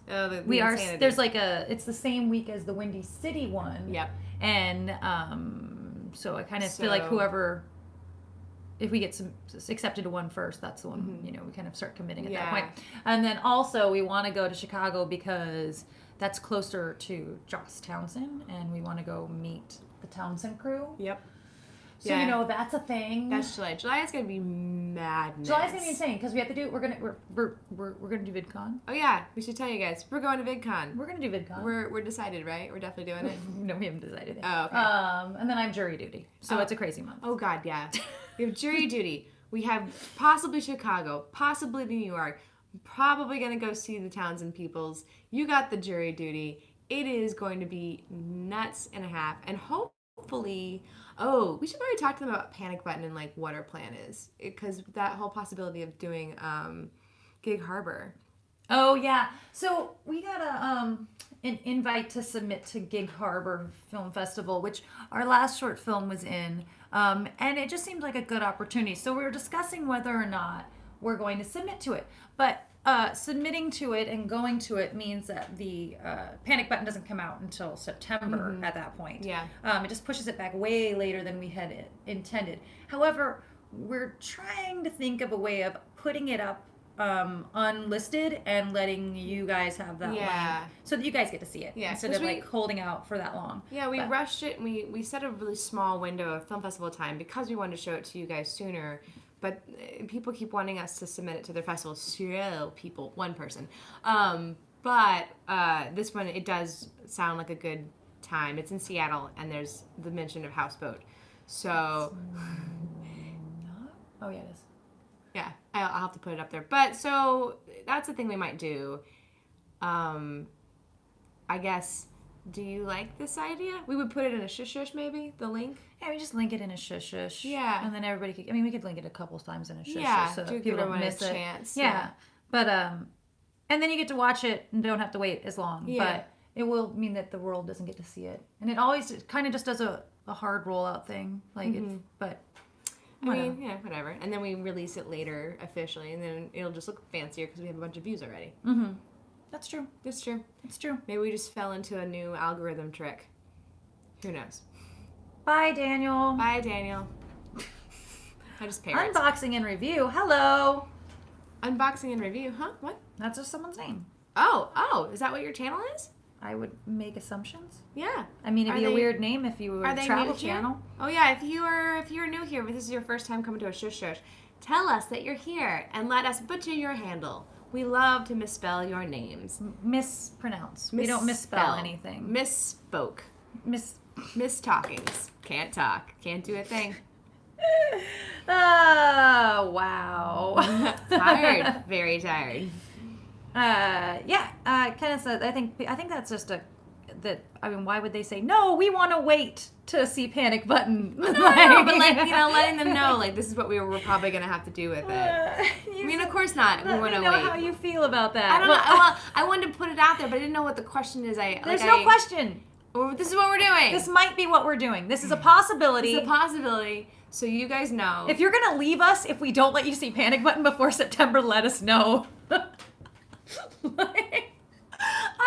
Oh, the we are insanity. there's like it's the same week as the Windy City one. Yep. And so I kind of feel like whoever, if we get accepted to one first, that's the one, we kind of start committing at that point. And then also we want to go to Chicago because that's closer to Joss Townsend, and we want to go meet the Townsend crew. Yep. So Yeah. That's a thing. That's July. July is gonna be madness. July's gonna be insane because we have to do. We're gonna do VidCon. Oh yeah, we should tell you guys. We're going to VidCon. We're gonna do VidCon. We're decided, right? We're definitely doing it. No, we haven't decided yet. Oh, okay. And then I have jury duty, so it's a crazy month. Oh God, yeah. We have jury duty. We have possibly Chicago, possibly New York. Probably gonna go see the Townsend Peoples. You got the jury duty. It is going to be nuts and a half, and hopefully. Oh, we should probably talk to them about Panic Button and like what our plan is, because that whole possibility of doing Gig Harbor. Oh yeah. So we got an invite to submit to Gig Harbor Film Festival, which our last short film was in, and it just seemed like a good opportunity. So we were discussing whether or not we're going to submit to it, but submitting to it and going to it means that the Panic Button doesn't come out until September at that point. Yeah. It just pushes it back way later than we had intended. However, we're trying to think of a way of putting it up unlisted and letting you guys have that link so that you guys get to see it instead of like holding out for that long. Yeah, we rushed it and we set a really small window of film festival time because we wanted to show it to you guys sooner. But people keep wanting us to submit it to their festival. So people, one person. But this one, it does sound like a good time. It's in Seattle, and there's the mention of Houseboat. So. Oh, yeah, it is. Yeah, I'll have to put it up there. But so that's the thing we might do. I guess. Do you like this idea? We would put it in a shush maybe, the link. Yeah, we just link it in a shush. Yeah. And then everybody could, we could link it a couple times in a shush so to that give people don't everyone miss a it. chance. Yeah. But, and then you get to watch it and don't have to wait as long. Yeah. But it will mean that the world doesn't get to see it. And it kind of just does a hard rollout thing. Like, but. Whatever. I mean, yeah, whatever. And then we release it later officially, and then it'll just look fancier because we have a bunch of views already. Mm-hmm. That's true. That's true. It's true. Maybe we just fell into a new algorithm trick. Who knows? Bye, Daniel. Bye, Daniel. I just parrots. Unboxing and review. Hello. Unboxing and review, huh? What? That's just someone's name. Oh, is that what your channel is? I would make assumptions. Yeah. I mean, it'd be a weird name if you were a travel channel. Oh yeah, if you're new here, but this is your first time coming to a shush, tell us that you're here and let us butcher your handle. We love to misspell your names. Mispronounce. We don't misspell anything. Misspoke. Mistalkings. Can't talk. Can't do a thing. Oh, wow. Tired. Very tired. Kenneth said, I think that's just why would they say, no, we want to wait to see Panic Button? No, but letting them know, like, this is what we're probably going to have to do with it. I mean, of course not. We want to wait. Let me know how you feel about that. I don't know. Well, I wanted to put it out there, but I didn't know what the question is. There's no question. This is what we're doing. This might be what we're doing. This is a possibility. It's a possibility. So you guys know. If you're going to leave us, if we don't let you see Panic Button before September, let us know. I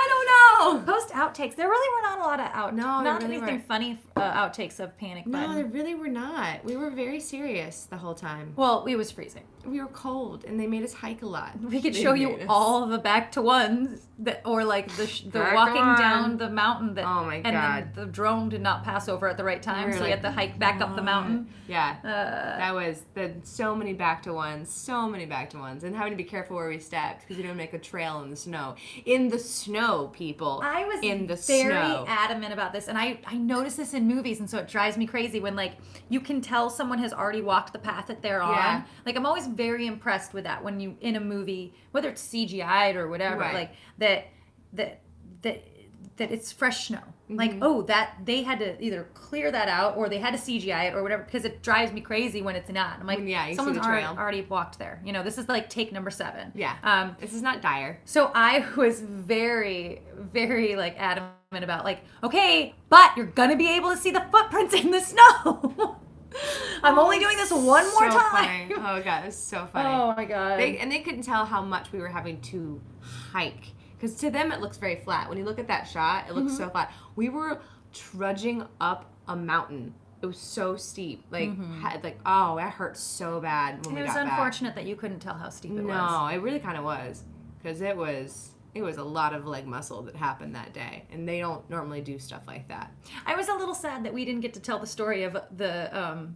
don't know. Post outtakes. There really were not a lot of not really anything funny outtakes of Panic Button. No, there really were not. We were very serious the whole time. Well, it was freezing. We were cold, and they made us hike a lot. We could show you all of the back to ones or like the walking down the mountain that. Oh my god! And then the drone did not pass over at the right time, so we had to hike back up the mountain. Yeah, that was so many back to ones, and having to be careful where we stepped because we didn't make a trail in the snow. In the snow, people. people I was in the very snow. adamant about this, and I notice this in movies, and so it drives me crazy when like you can tell someone has already walked the path that they're Yeah. on. Like I'm always very impressed with that when you in a movie, whether it's CGI'd or whatever, Right. like that it's fresh snow. Like Mhm. oh that they had to either clear that out or they had to CGI it or whatever because it drives me crazy when it's not. I'm like Yeah, you see someone's the trail. already walked there. You know this is like take number 7. Yeah. This is not dire. So I was very, very like adamant about like, okay, but you're gonna be able to see the footprints in the snow. I'm only doing this one more So time. funny. Oh god, it's so funny. Oh my god. They couldn't tell how much we were having to hike. Because to them it looks very flat. When you look at that shot, it looks so flat. We were trudging up a mountain. It was so steep. Like, oh, it hurt so bad when it we was got back. unfortunate that you couldn't tell how steep it was. No, it really kind of was. Because it was a lot of leg muscle that happened that day. And they don't normally do stuff like that. I was a little sad that we didn't get to tell the story of the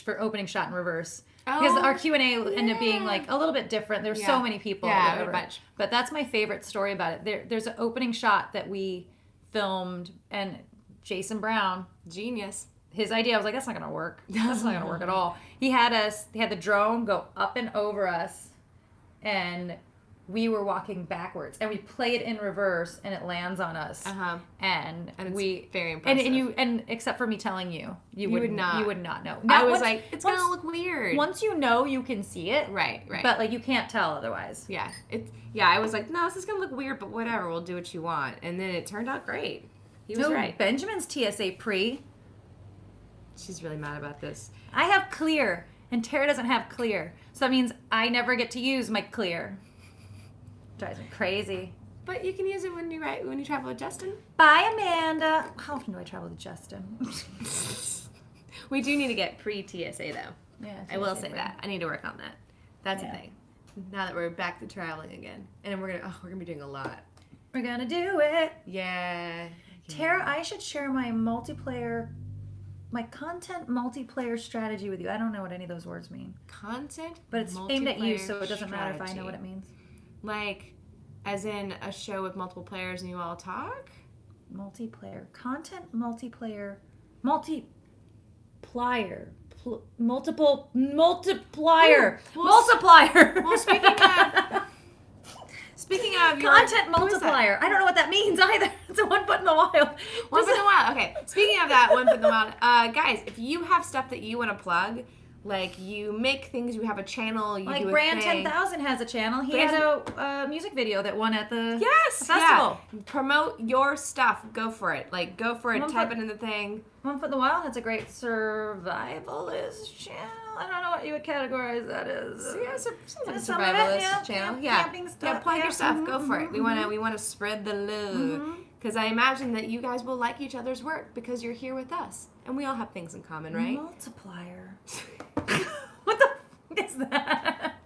for opening shot in reverse. Because our Q&A ended up being like a little bit different. There's so many people. Yeah, whatever. a bunch. But that's my favorite story about it. There's an opening shot that we filmed, and Jason Brown, Genius. his idea, I was like, that's not going to work. That's not going to work at all. He had the drone go up and over us, and we were walking backwards, and we play it in reverse, and it lands on us. And it's very impressive. And except for me telling you, you would not know. I was like, it's gonna look weird. Once you know, you can see it. Right. But like you can't tell otherwise. Yeah, I was like, no, this is gonna look weird, but whatever, we'll do what you want. And then it turned out great. He was right. Benjamin's TSA pre. She's really mad about this. I have clear, and Tara doesn't have clear, so that means I never get to use my clear. Drives me crazy. But you can use it when you travel with Justin. Bye, Amanda. How often do I travel with Justin? We do need to get pre-TSA though. Yeah, I will say that. I need to work on that. That's the thing. Now that we're back to traveling again, and we're gonna be doing a lot. We're gonna do it. Yeah. Tara, I should share my content multiplayer strategy with you. I don't know what any of those words mean. Content, but it's aimed at you, so it doesn't matter if I know what it means. Like, as in a show with multiple players and you all talk? Multiplayer. Content multiplayer. Multiplier. Multiple. Multiplier. Ooh, multiplier. Well, speaking of your, content multiplier. I don't know what that means either. It's a 1 foot in the wild. 1 foot in the wild. Okay. Speaking of that, 1 foot in the wild, guys, if you have stuff that you want to plug, like you make things, you have a channel, you like do a Brand thing. 10,000 has a channel. He has a music video that won at the festival. Yeah. Promote your stuff. Go for it. Like, go for it. Type it in the thing. 1 Foot in the Wild has a great survivalist channel. I don't know what you would categorize that as. Yeah, it's a some of it, survivalist channel. Yeah. Camping stuff. Yeah, plug your stuff. Go for it. We wanna spread the love. Because I imagine that you guys will like each other's work because you're here with us. And we all have things in common, right? Multiplier. What the f*** is that?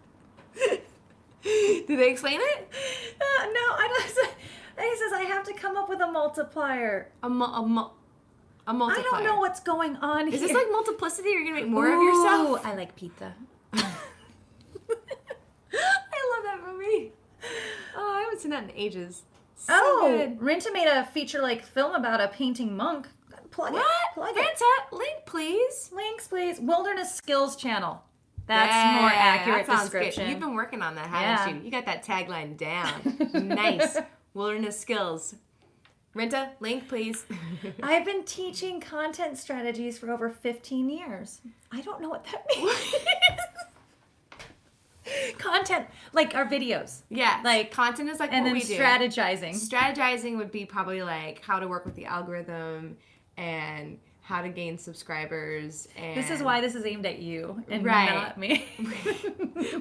Did they explain it? No, I don't. He says I have to come up with a multiplier. A multiplier. I don't know what's going on here. Is this like multiplicity? You're gonna make more of yourself? I like pizza. I love that movie. Oh, I haven't seen that in ages. So good. Renta made a feature-length film about a painting monk. Plug it. Plug it. Renta, link please. Links, please. Wilderness Skills Channel. That's more accurate that sounds description. Good. You've been working on that, haven't you? You got that tagline down. Nice. Wilderness Skills. Renta, link please. I've been teaching content strategies for over 15 years. I don't know what that means. Content, like our videos. Yeah. Like content is like and what then we do. strategizing. Strategizing would be probably like how to work with the algorithm and how to gain subscribers. And This is why this is aimed at you and Right. not me.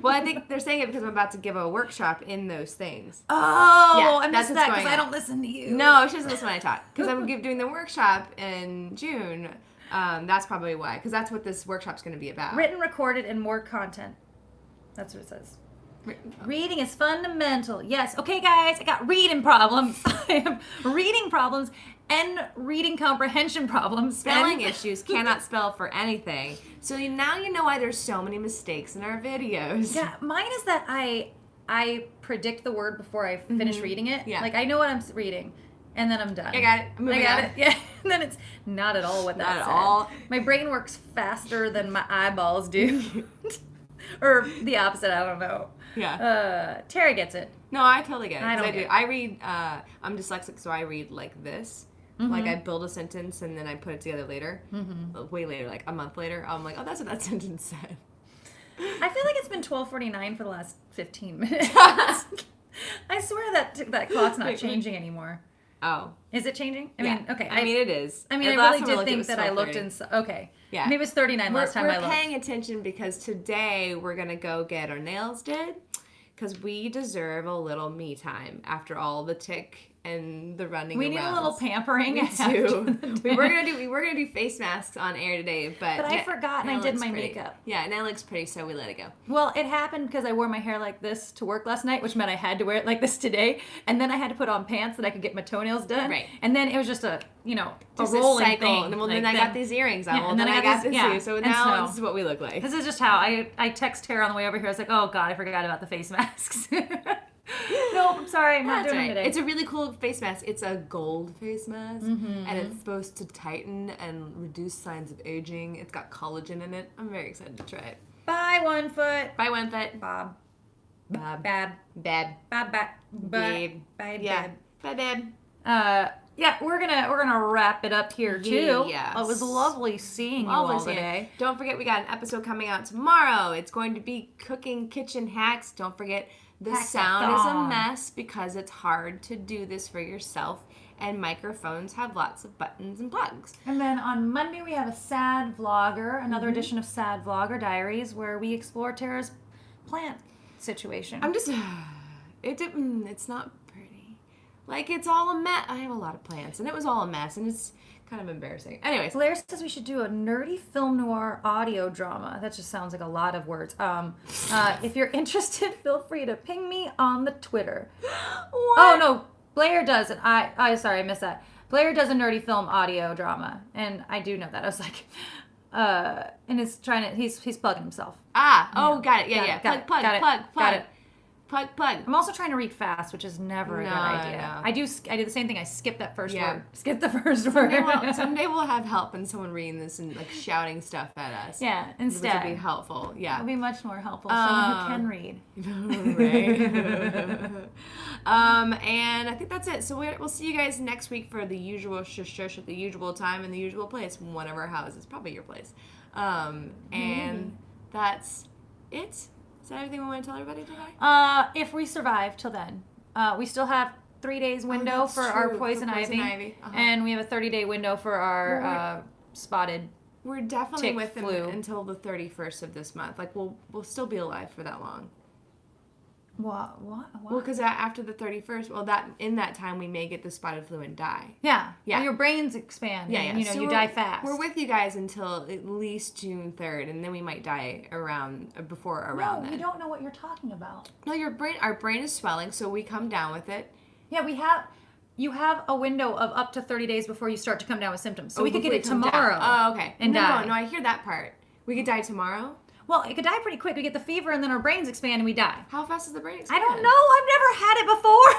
Well, I think they're saying it because I'm about to give a workshop in those things. Oh, Yeah, I that's missed what's that because going I on. don't listen to you. No, she doesn't listen when I talk. Because I'm doing the workshop in June. That's probably why. Because that's what this workshop's going to be about. Written, recorded, and more content. That's what it says. Reading is fundamental. Yes. Okay, guys, I got reading problems. I have reading problems and reading comprehension problems. Spelling issues, cannot spell for anything. So now you know why there's so many mistakes in our videos. Yeah, mine is that I I predict the word before I finish reading it. Yeah. Like I know what I'm reading, and then I'm done. I got it. I got it. Yeah. And then it's not at all what that Not said. at all. My brain works faster than my eyeballs do. Or the opposite, I don't know. Yeah. Tara gets it. No, I totally get it. I don't do. get it. I read, I'm dyslexic, so I read like this. Mm-hmm. Like I build a sentence and then I put it together later. Way later, like a month later. I'm like, oh, that's what that sentence said. I feel like it's been 12:49 for the last 15 minutes. I swear that clock's not changing anymore. Oh. Is it changing? I mean, okay. I mean, it is. I mean, And I last really time did looked, it think was that I looked 12:30. in. Okay. Yeah. Maybe it was 39 last time I looked. We're paying attention because today we're going to go get our nails did because we deserve a little me time after all the tick and the running We need a little arounds. pampering. Me after too. the we were dinner. gonna do face masks on air today, but I forgot and I Nell did looks my pretty. makeup. Yeah, and it looks pretty, so we let it go. Well, it happened because I wore my hair like this to work last night, which meant I had to wear it like this today. And then I had to put on pants that I could get my toenails done. Right. And then it was just a Just rolling cycle. thing. And then, like I got these earrings on. Yeah, Well, and then I got these- this yeah. too. So And now so- this is what we look like. This is just how I text Tara on the way over here. I was like, oh God, I forgot about the face masks. No, I'm sorry, I'm not That's doing right. it today. It's a really cool face mask. It's a gold face mask, Mm-hmm. and it's supposed to tighten and reduce signs of aging. It's got collagen in it. I'm very excited to try it. Bye, 1 foot. Bye, one foot. Bob. Bob. Bad. Bad. Bad. Bad. Babe. Bad. Yeah. Bye, babe. Yeah, we're gonna wrap it up here too. Yes. It was lovely seeing you all today. Don't forget, we got an episode coming out tomorrow. It's going to be cooking kitchen hacks. Don't forget, the sound is a Hackathon. mess because it's hard to do this for yourself, and microphones have lots of buttons and plugs. And then on Monday we have a Sad Vlogger, another edition of Sad Vlogger Diaries, where we explore Tara's plant situation. I'm just, it's not pretty. Like, it's all a mess. I have a lot of plants, and it was all a mess, and it's kind of embarrassing. Anyways. Blair says we should do a nerdy film noir audio drama. That just sounds like a lot of words. If you're interested, feel free to ping me on the Twitter. What? Oh no, Blair does it. Sorry, I missed that. Blair does a nerdy film audio drama, and I do know that. I was like, and he's plugging himself. Got it. Yeah. Got it, Plug. got it. Plug. I'm also trying to read fast, which is never a good idea. No. I do the same thing. I skip that first Yeah. word. Skip the first word. Someday we'll have help and someone reading this and like shouting stuff at us. Yeah, Which instead. would be helpful. Yeah. It'll be much more helpful. Someone who can read. Right. And I think that's it. So we'll see you guys next week for the usual shush at the usual time in the usual place. One of our houses, probably your place. And that's it. Is that everything we want to tell everybody today? If we survive till then, we still have 3 days window that's for our true, poison for poison ivy, ivy. Uh-huh. and we have a 30-day window for our spotted. We're definitely tick with them flu. until the 31st of this month. Like we'll still be alive for that long. What? Well, because after the 31st, in that time we may get the spotted flu and die. Yeah. Yeah. Well, your brains expand. Yeah, And, So you we're- die fast. We're with you guys until at least June 3rd, and then we might die around No, then. you don't know what you're talking about. No, our brain is swelling, so we come down with it. Yeah, you have a window of up to 30 days before you start to come down with symptoms. So we could before get we it come down. tomorrow. Oh, okay. And no, die. No, I hear that part. We could die tomorrow. Well, it could die pretty quick. We get the fever and then our brains expand and we die. How fast does the brain I expand? don't know. I've never had it before.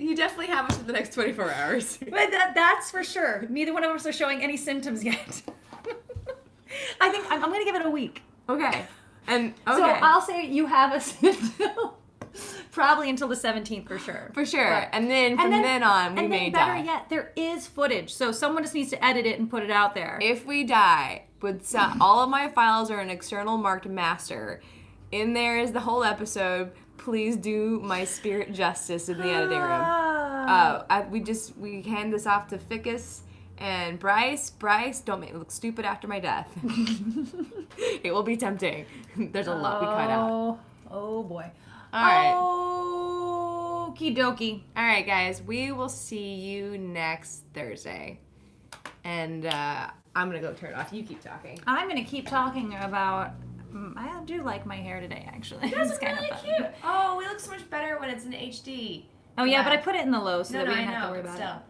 You definitely have us for the next 24 hours. But that's for sure. Neither one of us are showing any symptoms yet. I think I'm going to give it a week. Okay. And okay. So I'll say you have a symptom probably until the 17th for sure. For sure. But- And then from then on, we and may then better die. yet, there is footage. So someone just needs to edit it and put it out there. If we die, all of my files are an external marked master. In there is the whole episode. Please do my spirit justice in the editing room. We hand this off to Ficus and Bryce. Bryce, don't make me look stupid after my death. It will be tempting. There's a lot we cut out. Oh boy. All right. Okie dokie. All right, guys. We will see you next Thursday. And I'm going to go turn it off. You keep talking. I'm going to keep talking about. I do like my hair today, actually. That's kinda really fun. cute. Oh, we look so much better when it's in HD. Oh, yeah, but I put it in the low so that we I didn't have to know, worry but about still. it.